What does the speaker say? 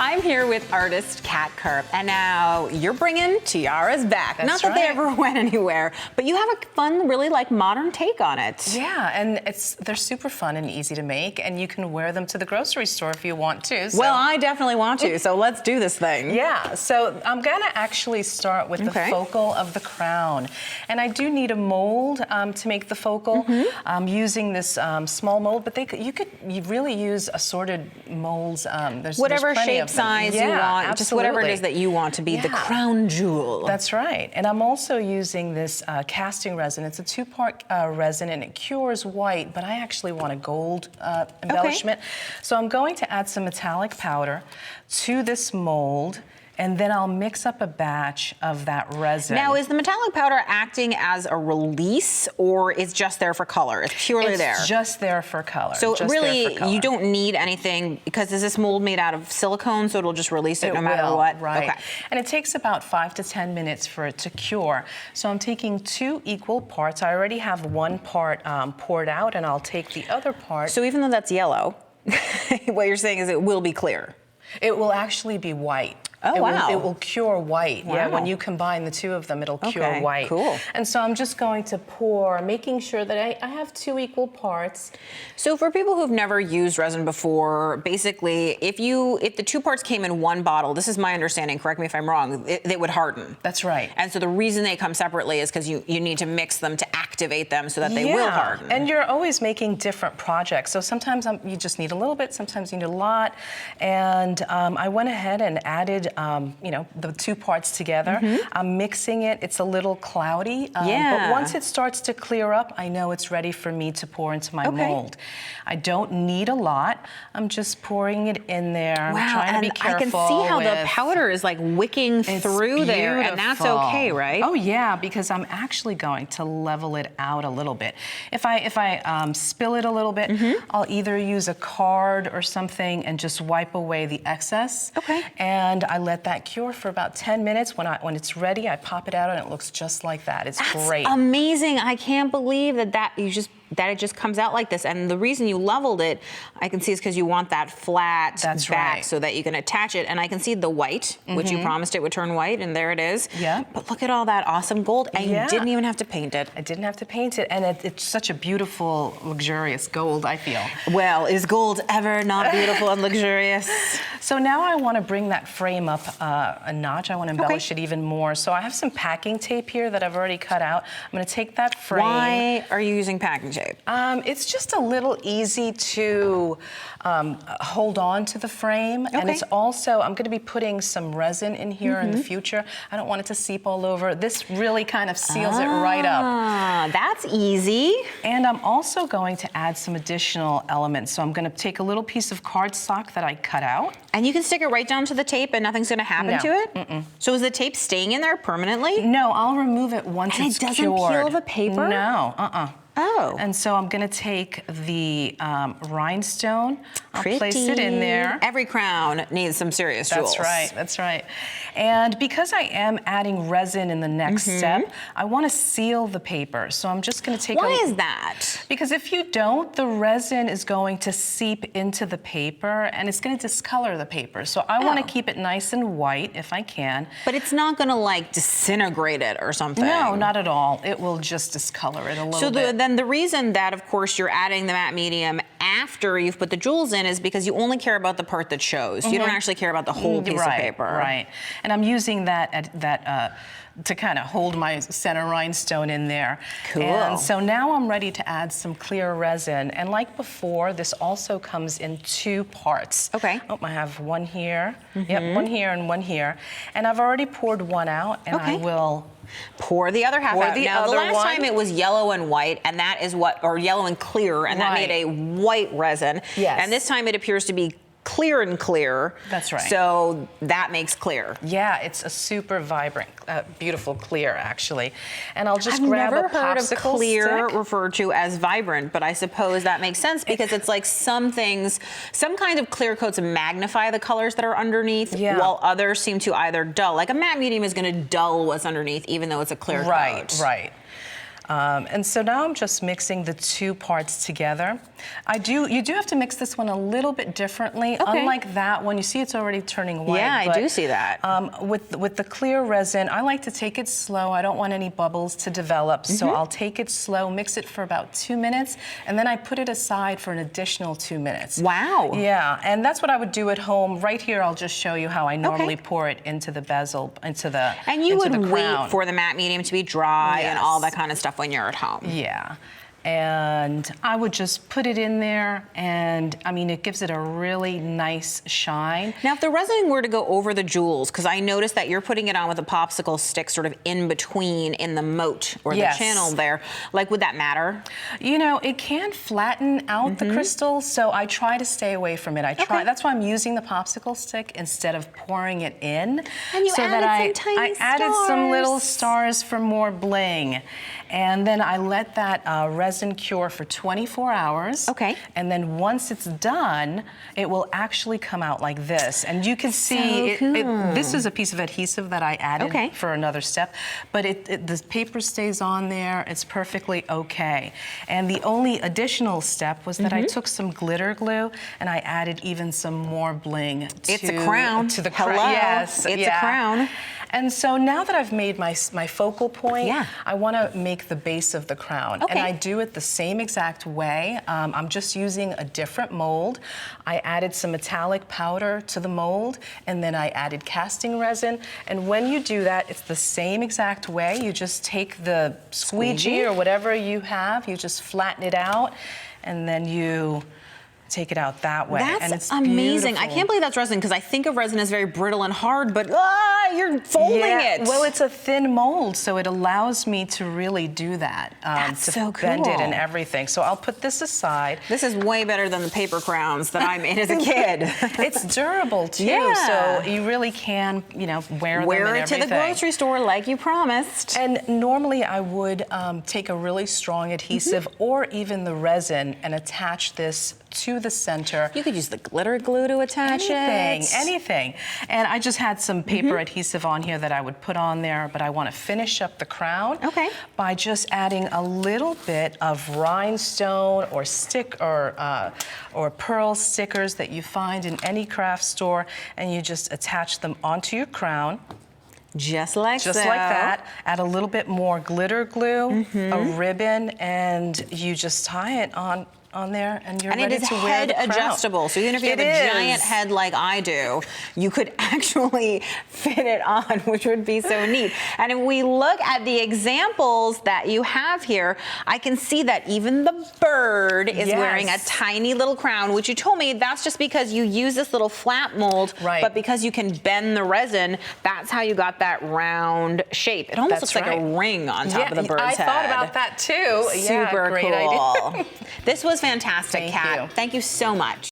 I'm here with artist Cat Kerr, and now you're bringing tiaras back. That's Not that they ever went anywhere, but you have a fun, really like modern take on it. Yeah, and they're super fun and easy to make, and you can wear them to the grocery store if you want to. So. Well, I definitely want to, so let's do this thing. Yeah, so I'm gonna actually start with the focal of the crown. And I do need a mold to make the focal. I'm using this small mold, but you really use assorted molds. There's whatever plenty shape, of them. size you want, absolutely. just whatever it is that you want to be the crown jewel. That's right. And I'm also using this casting resin. It's a 2-part resin, and it cures white, but I actually want a gold embellishment. So I'm going to add some metallic powder to this mold, and then I'll mix up a batch of that resin. Now, is the metallic powder acting as a release, or it's just there for color? It's purely there? It's just there for color. So really, you don't need anything, because is this mold made out of silicone, so it'll just release it no matter what? Right. Okay. And it takes about 5 to 10 minutes for it to cure. So I'm taking 2 equal parts. I already have 1 part poured out, and I'll take the other part. So even though that's yellow, what you're saying is it will be clear? It will actually be white. Oh, wow. It will cure white. Wow. Yeah, when you combine the 2 of them, it'll cure white. Cool. And so I'm just going to pour, making sure that I have 2 equal parts. So for people who've never used resin before, basically, if the 2 parts came in 1 bottle, this is my understanding, correct me if I'm wrong, they would harden. That's right. And so the reason they come separately is because you need to mix them to activate them so that they will harden. And you're always making different projects. So sometimes you just need a little bit, sometimes you need a lot. And I went ahead and added the 2 parts together. I'm mixing it. It's a little cloudy. But once it starts to clear up, I know it's ready for me to pour into my mold. I don't need a lot. I'm just pouring it in there. Wow, I'm trying to be careful. I can see how the powder is like wicking through there, and that's okay, right? Oh yeah, because I'm actually going to level it out a little bit. If I spill it a little bit, I'll either use a card or something and just wipe away the excess. Okay. And I let that cure for about 10 minutes. When it's ready, I pop it out, and it looks just like that. It's great. Amazing. I can't believe that it just comes out like this. And the reason you leveled it, I can see, is because you want that flat back so that you can attach it. And I can see the white, which you promised it would turn white, and there it is. Yeah. But look at all that awesome gold, and you didn't even have to paint it. I didn't have to paint it, and it's such a beautiful, luxurious gold, I feel. Well, is gold ever not beautiful and luxurious? So now I want to bring that frame up a notch. I want to embellish it even more. So I have some packing tape here that I've already cut out. I'm going to take that frame. Why are you using packing tape? It's just a little easy to hold on to the frame. And it's also, I'm going to be putting some resin in here in the future. I don't want it to seep all over. This really kind of seals it right up. That's easy. And I'm also going to add some additional elements. So I'm going to take a little piece of cardstock that I cut out. And you can stick it right down to the tape and nothing's going to happen to it? So is the tape staying in there permanently? No, I'll remove it once it's cured. And it doesn't peel the paper? No, Oh. And so I'm going to take the rhinestone, I'll place it in there. Every crown needs some serious jewels. That's right. And because I am adding resin in the next step, I want to seal the paper. So I'm just going to take Why is that? Because if you don't, the resin is going to seep into the paper, and it's going to discolor the paper. So I want to keep it nice and white if I can. But it's not going to like disintegrate it or something. No, not at all. It will just discolor it a little bit. Then the reason that, of course, you're adding the matte medium after you've put the jewels in is because you only care about the part that shows. You don't actually care about the whole piece of paper. Right. And I'm using that to kind of hold my center rhinestone in there. Cool. And so now I'm ready to add some clear resin. And like before, this also comes in 2 parts. Okay. Oh, I have one here. Yep, one here and one here. And I've already poured one out, and I will pour the other half out. Now, the last time it was yellow and white, and that is or yellow and clear, and that made a white resin. Yes. And this time it appears to be clear and clear. That's right. So that makes clear. Yeah, it's a super vibrant, beautiful clear, actually. And I'll just grab a popsicle stick. I've never heard of clear referred to as vibrant, but I suppose that makes sense because it's like some things, some kind of clear coats magnify the colors that are underneath, while others seem to either dull. Like a matte medium is going to dull what's underneath, even though it's a clear coat. Right. And so now I'm just mixing the two parts together. You do have to mix this one a little bit differently. Okay. Unlike that one, you see it's already turning white. Yeah, I do see that. With the clear resin, I like to take it slow. I don't want any bubbles to develop, so I'll take it slow, mix it for about 2 minutes, and then I put it aside for an additional 2 minutes. Wow. Yeah, and that's what I would do at home. Right here, I'll just show you how I normally pour it into the bezel, into the And you into would the wait crown. for the matte medium to be dry and Yes. all that kind of stuff when you're at home. Yeah. And I would just put it in there, and I mean, it gives it a really nice shine. Now, if the resin were to go over the jewels, because I noticed that you're putting it on with a popsicle stick sort of in between in the moat or Yes. the channel there, like, would that matter? You know, it can flatten out the crystal, so I try to stay away from it. That's why I'm using the popsicle stick instead of pouring it in. And you so added that some tiny I added some little stars. stars for more bling. And then I let that resin cure for 24 hours. Okay. And then once it's done, it will actually come out like this. And you can see, this is a piece of adhesive that I added for another step, but the paper stays on there. It's perfectly okay. And the only additional step was that I took some glitter glue and I added even some more bling to, It's a crown. to the Hello. crown. Yes, it's a crown. And so now that I've made my focal point, Yeah. I want to make the base of the crown. Okay. And I do it the same exact way. I'm just using a different mold. I added some metallic powder to the mold, and then I added casting resin. And when you do that, it's the same exact way. You just take the squeegee or whatever you have, you just flatten it out, and then you take it out that way. That's and it's amazing. beautiful. I can't believe that's resin, because I think of resin as very brittle and hard, but you're folding it. Well, it's a thin mold, so it allows me to really do that. That's to so bend it cool. and everything. So I'll put this aside. This is way better than the paper crowns that I made as a kid. It's durable too, Yeah. so you really can, you know, wear them Wear and it to the everything. grocery store like you promised. And normally I would take a really strong adhesive or even the resin and attach this to the center. You could use the glitter glue to attach it. Anything. And I just had some paper adhesive on here that I would put on there, but I want to finish up the crown by just adding a little bit of rhinestone or or pearl stickers that you find in any craft store, and you just attach them onto your crown. Just like that. Add a little bit more glitter glue, a ribbon, and you just tie it on there, and you're ready to wear the crown. And it is head adjustable, so even if you have a giant head like I do, you could actually fit it on, which would be so neat. And if we look at the examples that you have here, I can see that even the bird is wearing a tiny little crown, which you told me that's just because you use this little flat mold, but because you can bend the resin, that's how you got that round shape. It almost looks like a ring on top of the bird's head. I thought about that too. Super great cool. idea. This was fantastic, Kat. Thank you. Thank you so much.